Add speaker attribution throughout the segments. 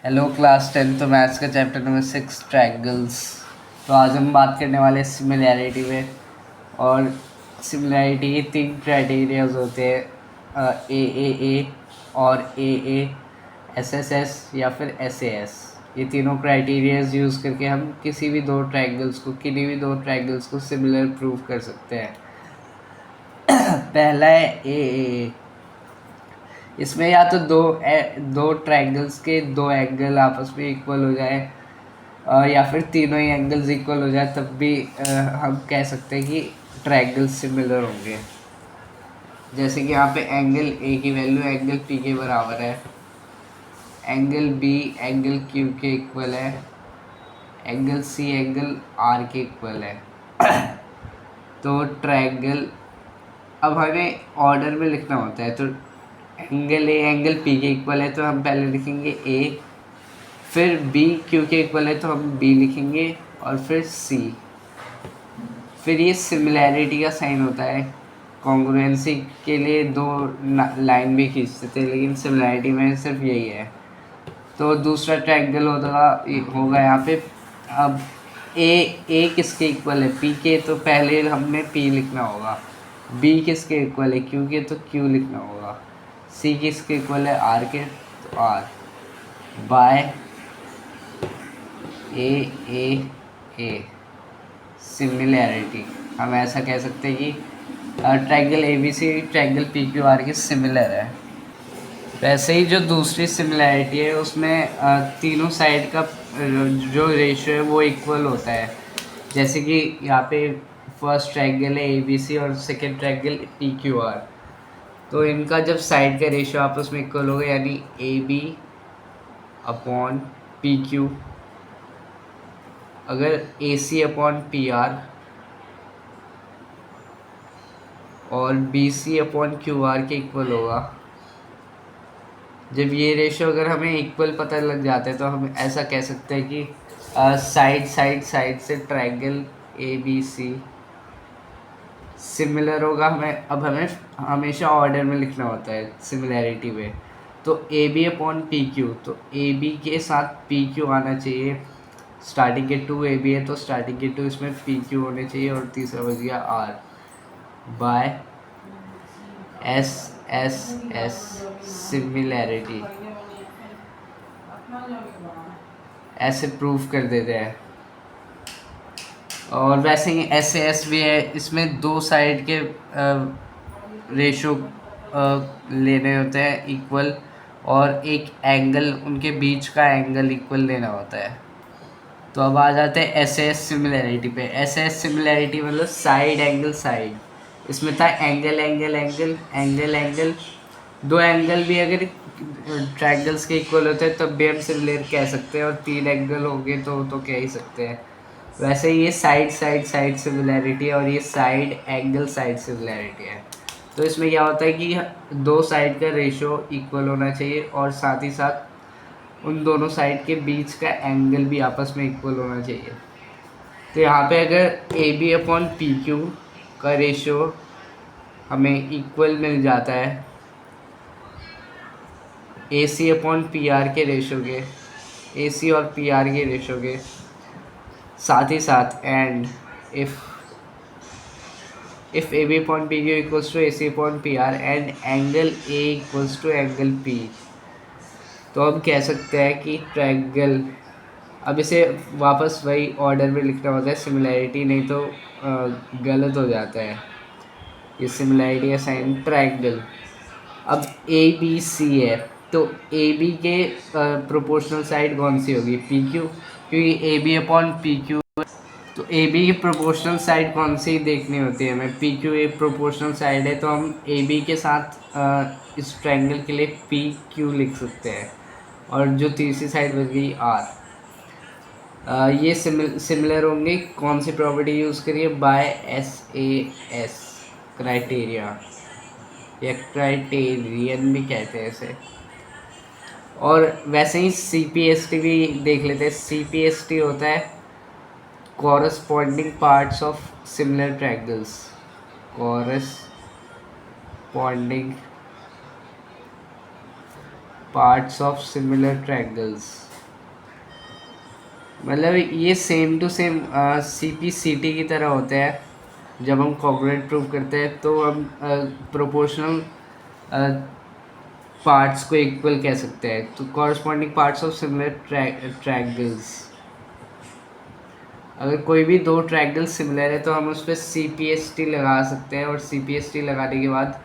Speaker 1: Hello class 10 तो maths का chapter number 6 triangles. तो आज हम बात करने वाले सिमिलैरिटी में। और सिमिलैरिटी के तीन क्राइटेरियाज होते हैं, ए और ए एस एस एस या फिर एस ए एस। ये तीनों क्राइटेरियाज यूज़ करके हम किसी भी दो ट्रायंगल्स को सिमिलर प्रूव कर सकते हैं। पहला है ए। इसमें या तो दो ट्रायंगल्स के दो एंगल आपस में इक्वल हो जाए, या फिर तीनों ही एंगल्स इक्वल हो जाए, तब भी हम कह सकते हैं कि ट्रायंगल्स सिमिलर होंगे। जैसे कि यहाँ पे एंगल ए की वैल्यू एंगल पी के बराबर है, एंगल बी एंगल क्यू के इक्वल है, एंगल सी एंगल आर के इक्वल है। तो ट्रायंगल, अब हमें ऑर्डर में लिखना होता है। तो एंगल ए एंगल पी के इक्वल है तो हम पहले लिखेंगे ए, फिर बी क्यू के इक्वल है तो हम बी लिखेंगे, और फिर सी। फिर ये सिमिलैरिटी का साइन होता है। कॉन्ग्रुएंसी के लिए दो लाइन भी खींचते थे, लेकिन सिमिलैरिटी में सिर्फ यही है। तो दूसरा ट्रायंगल होगा यहाँ पे। अब ए किसके इक्वल है, पी के, तो पहले हमने पी लिखना होगा। बी किसके इक्वल है, क्यू के, तो क्यू लिखना होगा। सी किसके इक्वल है, आर के, तो आर बाय ए सिमिलैरिटी। हम ऐसा कह सकते हैं कि triangle A B C triangle P Q R के सिमिलर है। वैसे ही जो दूसरी सिमिलैरिटी है उसमें तीनों साइड का जो रेशियो है वो इक्वल होता है। जैसे कि यहाँ पे फर्स्ट ट्रायंगल है ए बी सी और second triangle P Q are. तो इनका जब साइड का रेशियो आपस में इक्वल होगा, यानी A B upon P Q, अगर A C upon P R और B C upon Q R के इक्वल होगा। जब ये रेशियो अगर हमें इक्वल पता लग जाता है तो हम ऐसा कह सकते हैं कि साइड से triangle A B C similar होगा। हमें हमेशा ऑर्डर में लिखना होता है सिमिलैरिटी में। तो A B upon P Q, तो ए बी के साथ पी क्यू आना चाहिए। स्टार्टिंग के टू ए बी है तो स्टार्टिंग के टू इसमें पी क्यू होने चाहिए, और तीसरा बच गया or by S S S similarity. ऐसे प्रूफ कर देते हैं। और वैसे ही एस एस भी है, इसमें दो साइड के रेशो लेने होते हैं इक्वल, और एक एंगल, उनके बीच का एंगल इक्वल लेना होता है। तो अब आ जाते हैं एस एस सिमिलैरिटी पे। एस एस सिमिलैरिटी मतलब साइड एंगल साइड। इसमें था angle angle angle angle angle. दो एंगल भी अगर ट्रायंगल्स के इक्वल होते हैं तब भी हम सिमिलर कह सकते हैं, और तीन एंगल होंगे तो कह ही सकते हैं। वैसे ये साइड सिमिलैरिटी है, और ये साइड एंगल साइड सिमिलैरिटी है। तो इसमें क्या होता है कि दो साइड का रेशियो इक्वल होना चाहिए, और साथ ही साथ उन दोनों साइड के बीच का एंगल भी आपस में इक्वल होना चाहिए। तो यहाँ पे अगर A B upon P Q का रेशियो हमें इक्वल मिल जाता है A C upon P R के रेशियो के, ए सी और पी आर के रेशियो के, साथ ही साथ and if A B upon P Q equals to A C upon P R and angle A equals to angle P, तो हम कह सकते हैं कि ट्रायंगल, अब इसे वापस वही ऑर्डर में लिखना होता है सिमिलैरिटी, नहीं तो गलत हो जाता है ये सिमिलैरिटी का साइन। ट्रायंगल, अब ए बी सी है तो ए बी के प्रोपोर्शनल साइड कौन सी होगी, पी क्यू, क्योंकि A B upon P Q. तो ए बी की प्रोपोर्शनल साइड कौन सी देखनी होती है हमें, P Q a proportional side है, तो हम ए बी के साथ इस ट्रायंगल के लिए पी क्यू लिख सकते हैं, और जो तीसरी साइड बच गई आर। ये सिमिलर होंगे, कौन सी प्रॉपर्टी यूज़ करिए, by S A S criteria, या क्राइटेरियन भी कहते हैं इसे। और वैसे ही सी पी एस टी भी देख लेते हैं। सी पी एस टी होता है corresponding parts of similar triangles, corresponding parts of similar triangles, मतलब ये सेम टू सेम CPCT की तरह होते हैं। जब हम कॉन्ग्रुएंट प्रूव करते हैं तो हम प्रोपोर्शनल पार्ट्स को इक्वल कह सकते हैं। तो corresponding parts of similar triangles, अगर कोई भी दो ट्रायंगल सिमिलर है तो हम उस पर CPST लगा सकते हैं, और CPST लगाने के बाद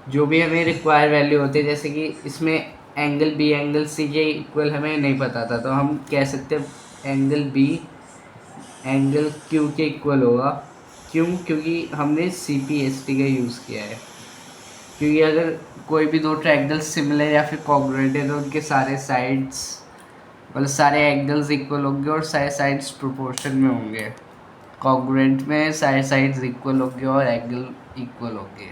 Speaker 1: जो भी हमें रिक्वायर वैल्यू होती है, जैसे कि इसमें एंगल B एंगल C के इक्वल हमें नहीं पता था, तो हम कह सकते हैं एंगल B एंगल Q के इक्वल होगा। क्यों? क्योंकि हमने CPST का यूज़ किया है। क्योंकि अगर कोई भी दो ट्रायंगल सिमिलर या फिर कॉन्ग्रुएंट है तो उनके सारे साइड्स, मतलब सारे एंगल्स इक्वल होंगे और सारे साइड्स प्रोपोर्शन में होंगे। कॉन्ग्रुएंट में सारे साइड्स इक्वल होंगे और एंगल इक्वल होंगे।